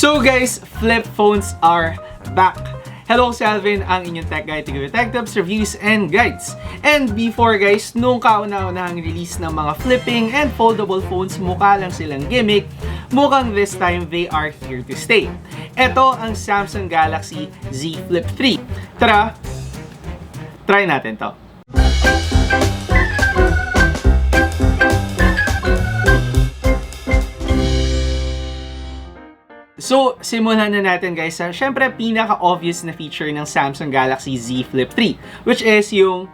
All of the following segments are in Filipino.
So guys, flip phones are back. Hello, si Alvin, ang inyong tech guide, taga tech tips, reviews, and guides. And before guys, nung kauna-unahang release ng mga flipping and foldable phones, mukha lang silang gimmick, mukhang this time they are here to stay. Ito ang Samsung Galaxy Z Flip 3. Tara, try natin to. So, simulan na natin guys sa syempre pinaka-obvious na feature ng Samsung Galaxy Z Flip 3, which is yung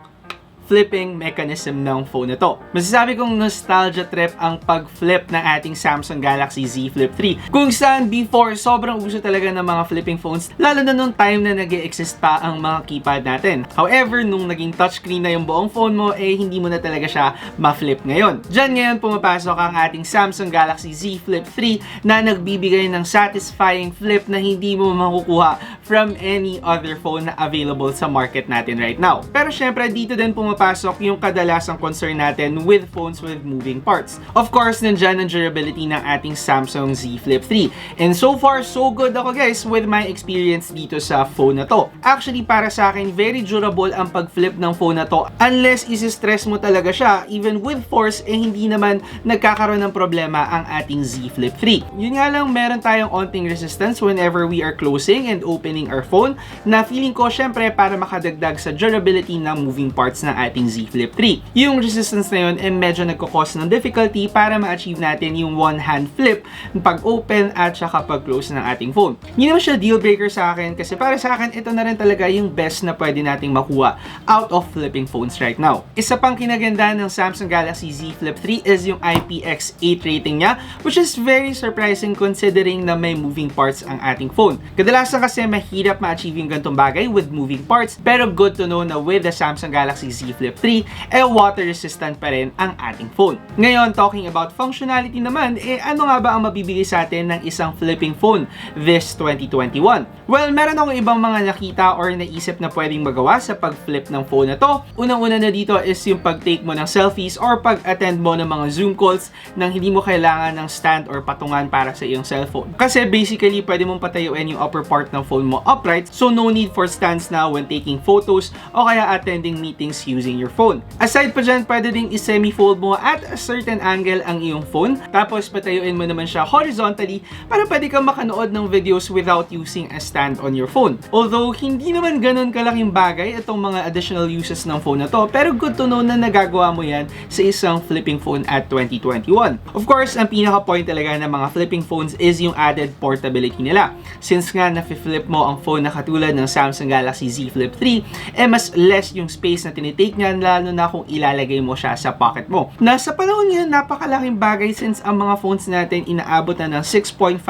flipping mechanism ng phone na to. Masasabi kong nostalgia trip ang pag-flip ng ating Samsung Galaxy Z Flip 3. Kung saan before, sobrang uso talaga ng mga flipping phones, lalo na nung time na nag-e-exist pa ang mga keypad natin. However, nung naging touchscreen na yung buong phone mo, hindi mo na talaga siya ma-flip ngayon. Diyan ngayon pumapasok ang ating Samsung Galaxy Z Flip 3 na nagbibigay ng satisfying flip na hindi mo makukuha from any other phone na available sa market natin right now. Pero syempre, dito din pumapasok yung kadalasang concern natin with phones with moving parts. Of course, nandyan ang durability ng ating Samsung Z Flip 3. And so far, so good ako guys with my experience dito sa phone na to. Actually, para sa akin, very durable ang pag-flip ng phone na to. Unless isi-stress mo talaga siya, even with force, hindi naman nagkakaroon ng problema ang ating Z Flip 3. Yun nga lang, meron tayong onting resistance whenever we are closing and opening our phone na feeling ko syempre para makadagdag sa durability ng moving parts ng ating Z Flip 3. Yung resistance na yun medyo nagkakos ng difficulty para ma-achieve natin yung one-hand flip pag-open at saka pag-close ng ating phone. Hindi naman siya deal breaker sa akin kasi para sa akin ito na rin talaga yung best na pwede nating makuha out of flipping phones right now. Isa pang kinaganda ng Samsung Galaxy Z Flip 3 is yung IPX8 rating niya, which is very surprising considering na may moving parts ang ating phone. Kadalasan kasi mahirap ma-achieve yung gantong bagay with moving parts, pero good to know na with the Samsung Galaxy Z Flip 3, water resistant pa rin ang ating phone. Ngayon, talking about functionality naman, ano nga ba ang mabibigay sa atin ng isang flipping phone this 2021? Well, meron akong ibang mga nakita or naisip na pwedeng magawa sa pag-flip ng phone na to. Unang-una na dito is yung pag-take mo ng selfies or pag-attend mo ng mga Zoom calls nang hindi mo kailangan ng stand or patungan para sa iyong cellphone. Kasi basically, pwede mong patayuin yung upper part ng phone mo upright, so no need for stands now when taking photos o kaya attending meetings using your phone. Aside pa dyan, pwede ding i-semi-fold mo at a certain angle ang iyong phone, tapos patayuin mo naman siya horizontally para pwede kang makanood ng videos without using a stand on your phone. Although, hindi naman ganun kalaking bagay itong mga additional uses ng phone na to, pero good to know na nagagawa mo yan sa isang flipping phone at 2021. Of course, ang pinaka-point talaga ng mga flipping phones is yung added portability nila. Since nga na-flip mo ang phone na katulad ng Samsung Galaxy Z Flip 3, mas less yung space na tinitake niyan, lalo na kung ilalagay mo siya sa pocket mo. Na sa panahon ngayon, napakalaking bagay since ang mga phones natin inaabot na ng 6.5,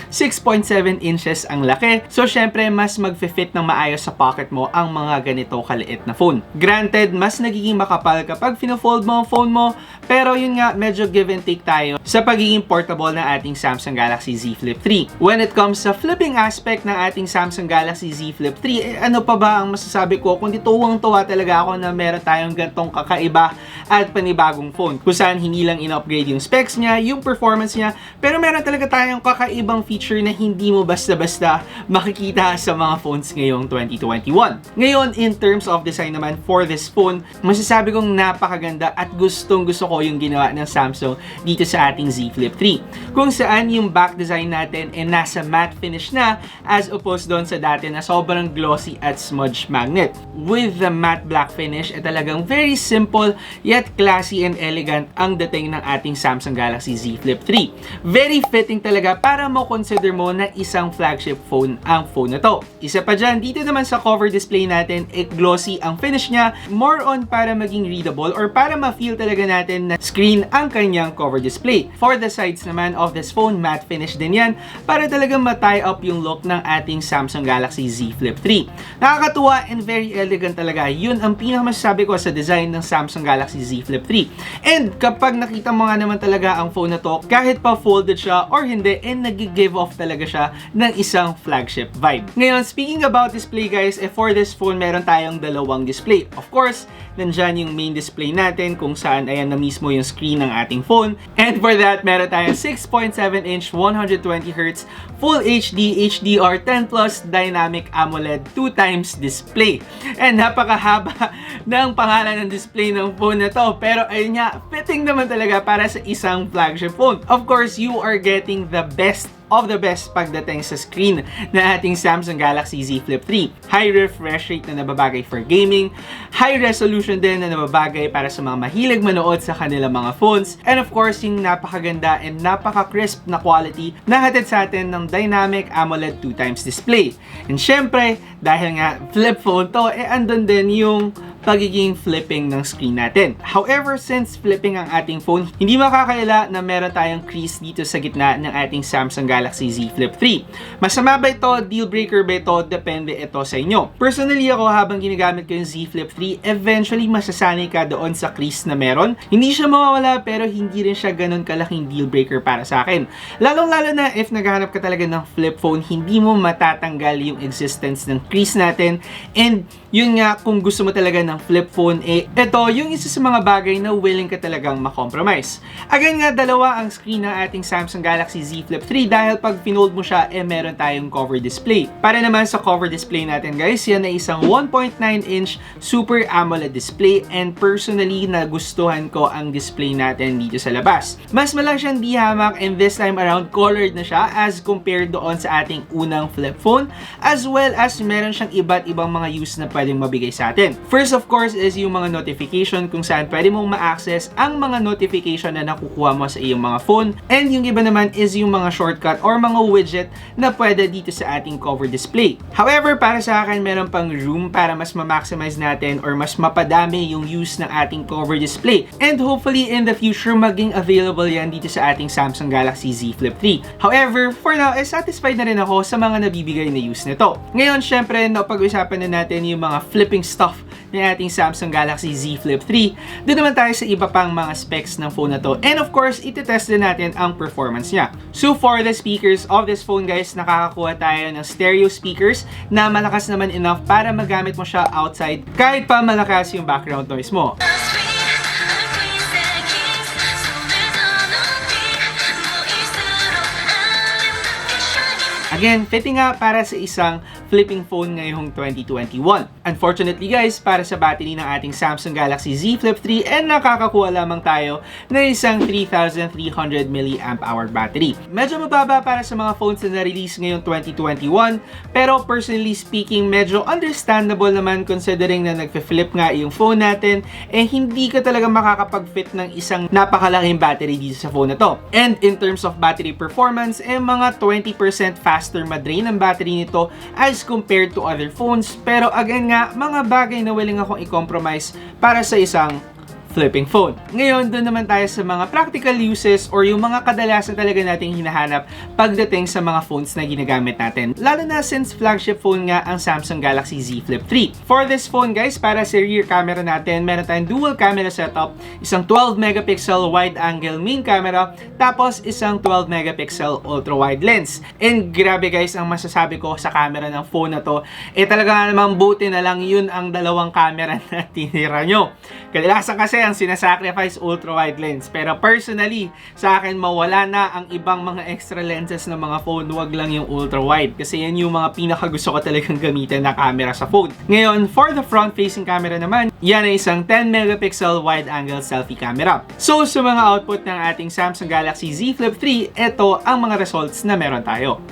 6.7 inches ang laki. So, syempre, mas mag-fit ng maayos sa pocket mo ang mga ganito kaliit na phone. Granted, mas nagiging makapal kapag fino-fold mo ang phone mo, pero yun nga, medyo give and take tayo sa pagiging portable ng ating Samsung Galaxy Z Flip 3. When it comes sa flipping aspect ng ating Samsung Galaxy Z Flip 3, ano pa ba ang masasabi ko kundi tuwang-tuwa talaga ako na meron tayong gantong kakaiba at panibagong phone. Kung saan hindi lang in-upgrade yung specs niya, yung performance niya, pero meron talaga tayong kakaibang feature na hindi mo basta-basta makikita sa mga phones ngayong 2021. Ngayon, in terms of design naman for this phone, masasabi kong napakaganda at gustong-gusto ko yung ginawa ng Samsung dito sa ating Z Flip 3. Kung saan yung back design natin nasa matte finish na as opposed doon sa dati na sobrang glossy at smudge magnet. With the matte black finish, talagang very simple yet classy and elegant ang dating ng ating Samsung Galaxy Z Flip 3. Very fitting talaga para mo consider mo na isang flagship phone ang phone na to. Isa pa dyan, dito naman sa cover display natin, glossy ang finish niya, more on para maging readable or para ma-feel talaga natin na screen ang kanyang cover display. For the sides naman of this phone, matte finish din yan para talagang ma-tie up yung look ng ating Samsung Galaxy Z Flip 3. Nakakatuwa and very elegant talaga. Yun ang pinakamas masasabi ko sa design ng Samsung Galaxy Z Flip 3. And kapag nakita mo nga naman talaga ang phone na to, kahit pa folded siya or hindi, nag-give off talaga siya ng isang flagship vibe. Ngayon, speaking about display guys, for this phone meron tayong dalawang display. Of course, nandyan yung main display natin kung saan ayan na mismo yung screen ng ating phone. And for that, meron tayong 6.7-inch 120Hz Full HD HDR10 Plus Dynamic AMOLED 2x display. And napakahaba ng pangalan ng display ng phone na to. Pero ayun nga, fitting naman talaga para sa isang flagship phone. Of course, you are getting the best of the best pagdating sa screen na ating Samsung Galaxy Z Flip 3. High refresh rate na nababagay for gaming, high resolution din na nababagay para sa mga mahilig manood sa kanilang mga phones, and of course, yung napakaganda and napaka-crisp na quality na hatid sa atin ng Dynamic AMOLED 2x display. And syempre, dahil nga flip phone to, andun din yung pagiging flipping ng screen natin. However, since flipping ang ating phone, hindi makakaila na meron tayong crease dito sa gitna ng ating Samsung Galaxy Z Flip 3. Masama ba ito? Deal breaker ba ito? Depende ito sa inyo. Personally ako, habang ginagamit ko yung Z Flip 3, eventually masasanay ka doon sa crease na meron. Hindi siya mawawala, pero hindi rin siya ganun kalaking deal breaker para sa akin. Lalong-lalo na if naghahanap ka talaga ng flip phone, hindi mo matatanggal yung existence ng crease natin. And yun nga, kung gusto mo talaga ng flip phone, ito yung isa sa mga bagay na willing ka talagang makompromise. Again nga, dalawa ang screen ng ating Samsung Galaxy Z Flip 3 dahil pag pinold mo siya, meron tayong cover display. Para naman sa cover display natin guys, yan ay isang 1.9-inch Super AMOLED display, and personally, nagustuhan ko ang display natin dito sa labas. Mas malaki siyang dihamak, and this time around, colored na siya as compared doon sa ating unang flip phone, as well as meron siyang iba't ibang mga use na pwedeng mabigay sa atin. First of course is yung mga notification kung saan pwede mong ma-access ang mga notification na nakukuha mo sa iyong mga phone, and yung iba naman is yung mga shortcut or mga widget na pwede dito sa ating cover display. However, para sa akin, meron pang room para mas ma-maximize natin or mas mapadami yung use ng ating cover display, and hopefully in the future maging available yan dito sa ating Samsung Galaxy Z Flip 3. However, for now, satisfied na rin ako sa mga nabibigay na use nito. Ngayon, syempre, napag-usapan na natin yung mga flipping stuff ng ating Samsung Galaxy Z Flip 3. Doon naman tayo sa iba pang mga specs ng phone na to. And of course, itetest din natin ang performance niya. So for the speakers of this phone guys, nakakakuha tayo ng stereo speakers na malakas naman enough para magamit mo siya outside kahit pa malakas yung background noise mo. Again, fitting nga para sa isang flipping phone ngayong 2021. Unfortunately guys, para sa battery ng ating Samsung Galaxy Z Flip 3, nakakakuha lamang tayo ng isang 3,300 mAh battery. Medyo mababa para sa mga phones na na-release ngayong 2021, pero personally speaking, medyo understandable naman considering na nagfe-flip nga yung phone natin, hindi ka talaga makakapag-fit ng isang napakalaking battery dito sa phone na to. And in terms of battery performance, mga 20% faster madrain ang battery nito as compared to other phones. Pero again nga, mga bagay na willing akong i-compromise para sa isang flipping phone. Ngayon, doon naman tayo sa mga practical uses or yung mga kadalasan talaga nating hinahanap pagdating sa mga phones na ginagamit natin. Lalo na since flagship phone nga ang Samsung Galaxy Z Flip 3. For this phone guys, para sa rear camera natin, meron tayong dual camera setup, isang 12 megapixel wide angle main camera, tapos isang 12 megapixel ultra wide lens. And grabe guys, ang masasabi ko sa camera ng phone na to, talaga namang buti na lang yun ang dalawang camera na tinira nyo. Kadalasan kasi ang sinasacrifice ultra-wide lens. Pero personally, sa akin mawala na ang ibang mga extra lenses ng mga phone, wag lang yung ultra-wide. Kasi yan yung mga pinakagusto ko talagang gamitin na camera sa phone. Ngayon, for the front-facing camera naman, yan ay isang 10 megapixel wide-angle selfie camera. So, sa mga output ng ating Samsung Galaxy Z Flip 3, ito ang mga results na meron tayo.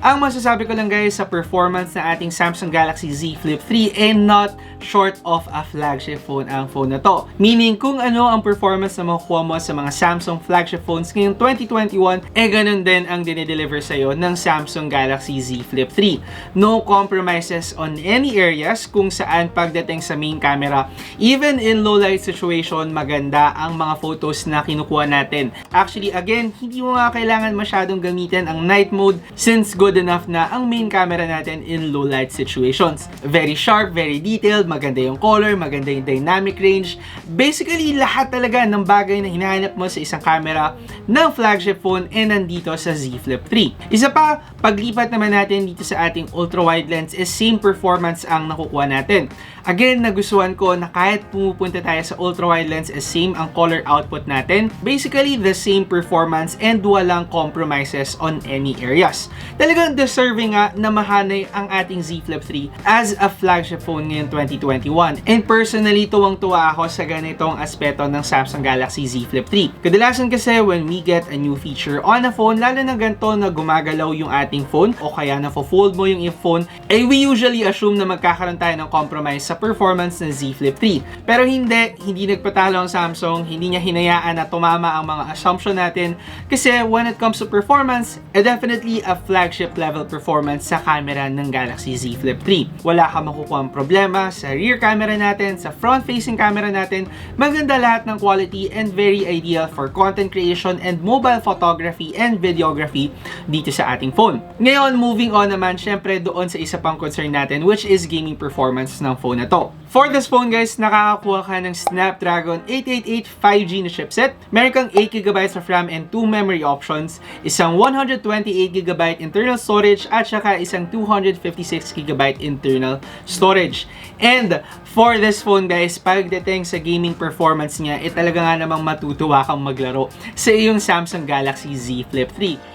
Ang masasabi ko lang guys sa performance ng ating Samsung Galaxy Z Flip 3, not short of a flagship phone ang phone na to. Meaning, kung ano ang performance na makukuha mo sa mga Samsung flagship phones ngayong 2021, ganun din ang dinideliver sa'yo ng Samsung Galaxy Z Flip 3. No compromises on any areas kung saan pagdating sa main camera, even in low light situation, maganda ang mga photos na kinukuha natin. Actually, again, hindi mo nga kailangan masyadong gamitin ang night mode since good enough na ang main camera natin in low light situations. Very sharp, very detailed, maganda yung color, maganda yung dynamic range. Basically, lahat talaga ng bagay na hinahanap mo sa isang camera ng flagship phone nandito sa Z Flip 3. Isa pa, paglipat naman natin dito sa ating ultra-wide lens is same performance ang nakukuha natin. Again, nagustuhan ko na kahit pumupunta tayo sa ultra-wide lens is same ang color output natin. Basically, the same performance and walang compromises on any areas. Talagang deserving nga na mahanay ang ating Z Flip 3 as a flagship phone ngayon 2021. And personally, tuwang-tuwa ako sa ganitong aspeto ng Samsung Galaxy Z Flip 3. Kadalasan kasi when we get a new feature on a phone, lalo na ganito na gumagalaw yung ating phone o kaya na-fold mo yung phone, we usually assume na magkakaroon tayo ng compromise sa performance ng Z Flip 3. Pero hindi nagpatalo ang Samsung, hindi niya hinayaan na tumama ang mga assumption natin kasi when it comes to performance, definitely a flagship level performance sa camera ng Galaxy Z Flip 3. Wala ka makukuha problema sa rear camera natin, sa front-facing camera natin, maganda lahat ng quality and very ideal for content creation and mobile photography and videography dito sa ating phone. Ngayon, moving on naman, syempre doon sa isa pang concern natin which is gaming performance ng phone na to. For this phone guys, nakakakuha ka ng Snapdragon 888 5G na chipset. Meron kang 8GB of RAM and 2 memory options, isang 128GB internal storage at saka isang 256GB internal storage. And for this phone guys, pagdating sa gaming performance niya, talaga nga namang matutuwa kang maglaro sa iyong Samsung Galaxy Z Flip 3.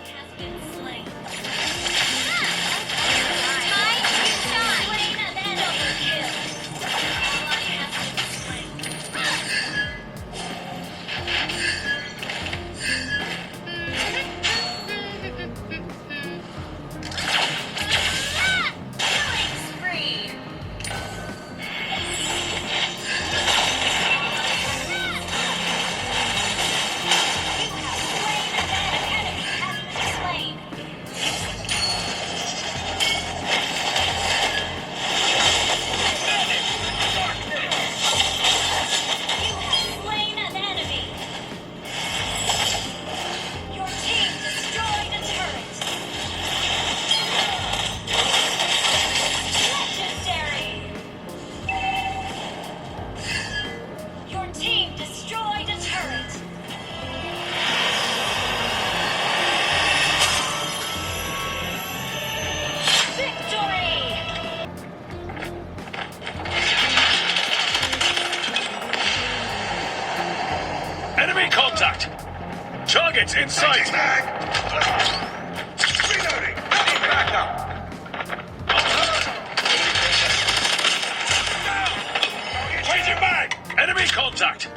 Enemy contact! Targets in sight! Reloading! Need backup! Changing mag! Enemy contact!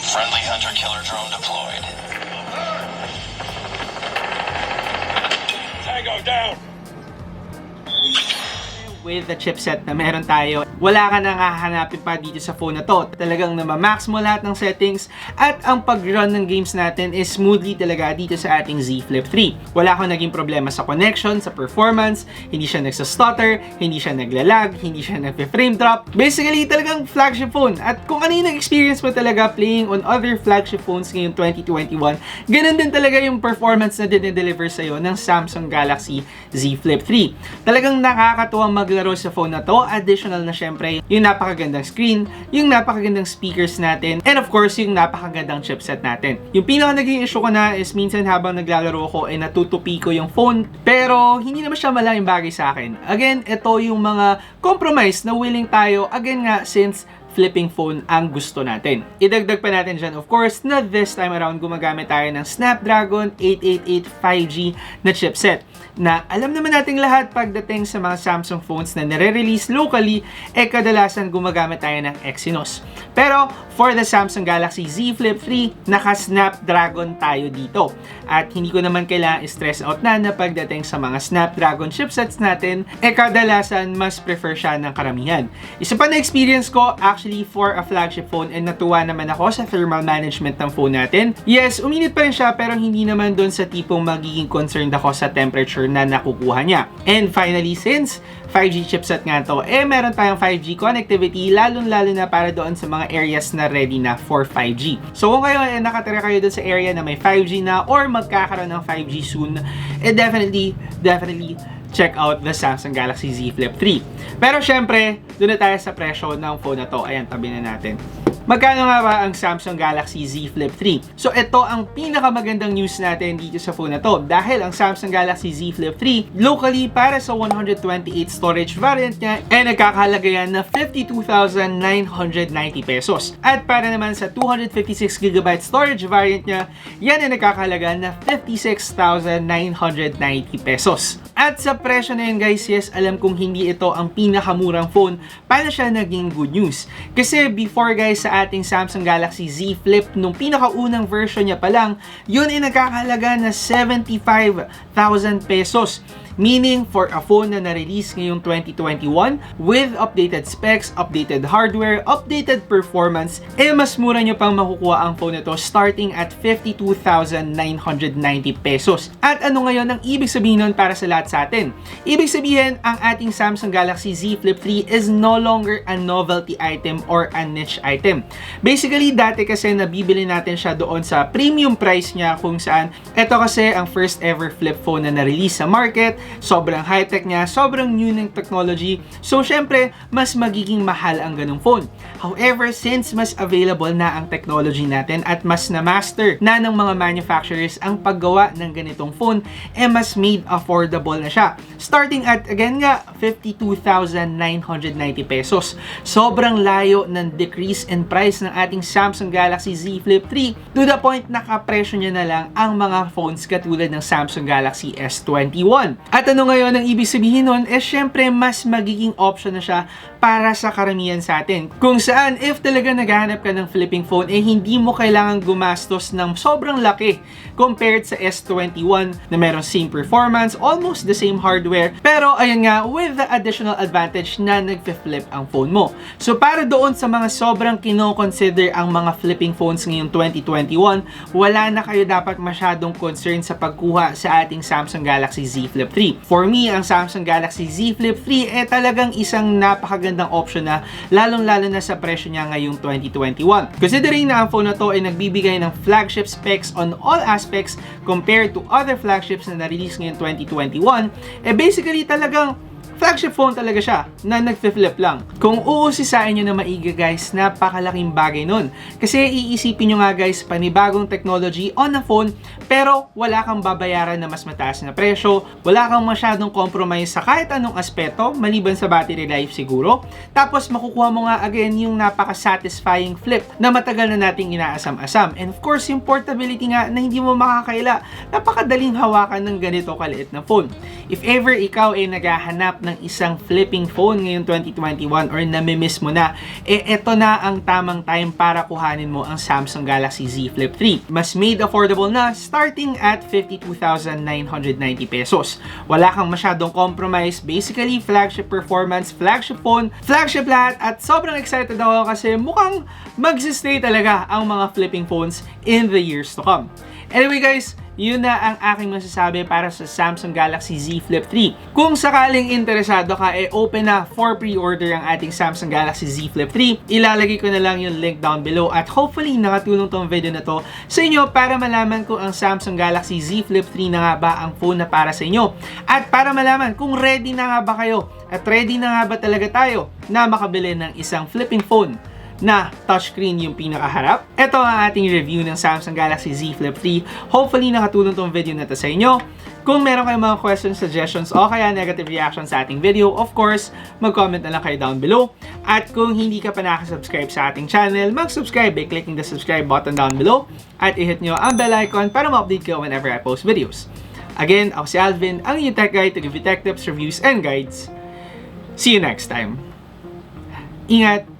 Friendly hunter-killer drone deployed. Tango down! With the chipset na meron tayo, wala ka nang hahanapin pa dito sa phone na to. Talagang namamax mo lahat ng settings at ang pag-run ng games natin is smoothly talaga dito sa ating Z Flip 3. Wala akong naging problema sa connection, sa performance, hindi siya nagsa-stutter, hindi siya naglalag, hindi siya nagpe-frame drop. Basically, talagang flagship phone. At kung ano yung experience mo talaga playing on other flagship phones ngayong 2021, ganun din talaga yung performance na dinideliver sa'yo ng Samsung Galaxy Z Flip 3. Talagang nakakatuwang maglaro sa phone na to. Additional na syempre, yung napakagandang screen, yung napakagandang speakers natin, and of course, yung napakagandang chipset natin. Yung pinaka naging issue ko na is minsan habang naglalaro ko ay natutupi ko yung phone, pero hindi naman siya malaking bagay sa akin. Again, ito yung mga compromise na willing tayo, again nga, since flipping phone ang gusto natin. Idagdag pa natin dyan, of course, na this time around gumagamit tayo ng Snapdragon 888 5G na chipset. Na alam naman nating lahat pagdating sa mga Samsung phones na nare-release locally, kadalasan gumagamit tayo ng Exynos. Pero for the Samsung Galaxy Z Flip 3, naka-Snapdragon tayo dito. At hindi ko naman kailangan i-stress out na pagdating sa mga Snapdragon chipsets natin, kadalasan mas prefer siya ng karamihan. Isa pa na experience ko, actually for a flagship phone, and natuwa naman ako sa thermal management ng phone natin. Yes, uminit pa rin siya pero hindi naman doon sa tipong magiging concerned ako sa temperature na nakukuha niya. And finally, since 5G chipset nga to, meron tayong 5G connectivity, lalong-lalo na para doon sa mga areas na ready na for 5G. So kung kayo nakatira kayo doon sa area na may 5G na or magkakaroon ng 5G soon, definitely check out the Samsung Galaxy Z Flip 3. Pero syempre, doon na tayo sa presyo ng phone na to. Ayan, tabi na natin. Magkano nga ba ang Samsung Galaxy Z Flip 3? So ito ang pinakamagandang news natin dito sa phone na to dahil ang Samsung Galaxy Z Flip 3 locally para sa 128 storage variant niya nagkakahalaga yan na 52,990 pesos. At para naman sa 256GB storage variant niya, yan ay nagkakahalaga na 56,990 pesos. At sa presyo na yun guys, yes, alam kong hindi ito ang pinakamurang phone. Paano siya naging good news? Kasi before guys, sa ating Samsung Galaxy Z Flip, nung pinakaunang version niya pa lang, yun ay nagkakahalaga na 75,000 pesos. Meaning, for a phone na na-release ngayong 2021 with updated specs, updated hardware, updated performance, mas mura nyo pang makukuha ang phone nito starting at 52,990 pesos. At ano ngayon ang ibig sabihin nun para sa lahat sa atin? Ibig sabihin, ang ating Samsung Galaxy Z Flip 3 is no longer a novelty item or a niche item. Basically, dati kasi nabibili natin siya doon sa premium price niya kung saan ito kasi ang first ever flip phone na na-release sa market. Sobrang high-tech niya, sobrang new ng technology. So, syempre, mas magiging mahal ang ganung phone. However, since mas available na ang technology natin at mas na-master na ng mga manufacturers ang paggawa ng ganitong phone, mas made affordable na siya. Starting at, again nga, 52,990 pesos. Sobrang layo ng decrease in price ng ating Samsung Galaxy Z Flip 3 to the point na kapresyo niya na lang ang mga phones katulad ng Samsung Galaxy S21. At ano ngayon ang ibig sabihin nun? Syempre mas magiging option na siya para sa karamihan sa atin. Kung saan, if talaga naghahanap ka ng flipping phone, hindi mo kailangan gumastos ng sobrang laki compared sa S21 na meron same performance, almost the same hardware, pero ayun nga, with the additional advantage na nagfe-flip ang phone mo. So para doon sa mga sobrang kino-consider ang mga flipping phones ngayong 2021, wala na kayo dapat masyadong concern sa pagkuha sa ating Samsung Galaxy Z Flip 3. For me, ang Samsung Galaxy Z Flip 3 talagang isang napakagandang option na lalong-lalo na sa presyo niya ngayong 2021. Considering na ang phone na to ay nagbibigay ng flagship specs on all aspects compared to other flagships na na-release ngayong 2021, basically talagang flagship phone talaga siya na nagfe-flip lang. Kung uusisain nyo na maiga guys, napakalaking bagay nun. Kasi iisipin nyo nga guys, panibagong technology on a phone, pero wala kang babayaran na mas mataas na presyo, wala kang masyadong compromise sa kahit anong aspeto, maliban sa battery life siguro. Tapos makukuha mo nga again yung napaka-satisfying flip na matagal na nating inaasam-asam. And of course, yung portability nga na hindi mo makakaila, napakadaling hawakan ng ganito kaliit na phone. If ever ikaw ay naghahanap ng isang flipping phone ngayong 2021 or namimiss mo na, eto na ang tamang time para kuhanin mo ang Samsung Galaxy Z Flip 3. Mas made affordable na, starting at 52,990 pesos. Wala kang masyadong compromise, basically flagship performance, flagship phone, flagship lahat, at sobrang excited ako kasi mukhang magsistay talaga ang mga flipping phones in the years to come. Anyway guys, yun na ang aking masasabi para sa Samsung Galaxy Z Flip 3. Kung sakaling interesado ka, open na for pre-order ang ating Samsung Galaxy Z Flip 3. Ilalagay ko na lang yung link down below at hopefully nakatulong tong video na to sa inyo para malaman kung ang Samsung Galaxy Z Flip 3 na nga ba ang phone na para sa inyo. At para malaman kung ready na nga ba kayo at ready na nga ba talaga tayo na makabili ng isang flipping phone na touchscreen yung pinakaharap. Ito ang ating review ng Samsung Galaxy Z Flip 3. Hopefully nakatulong tong video na to sa inyo. Kung meron kayong mga questions, suggestions, o kaya negative reactions sa ating video, of course, mag-comment na lang kayo down below. At kung hindi ka pa nakasubscribe sa ating channel, mag-subscribe by clicking the subscribe button down below at i-hit nyo ang bell icon para ma-update ka whenever I post videos. Again, ako si Alvin, ang inyong tech guy to give you tech tips, reviews, and guides. See you next time. Ingat!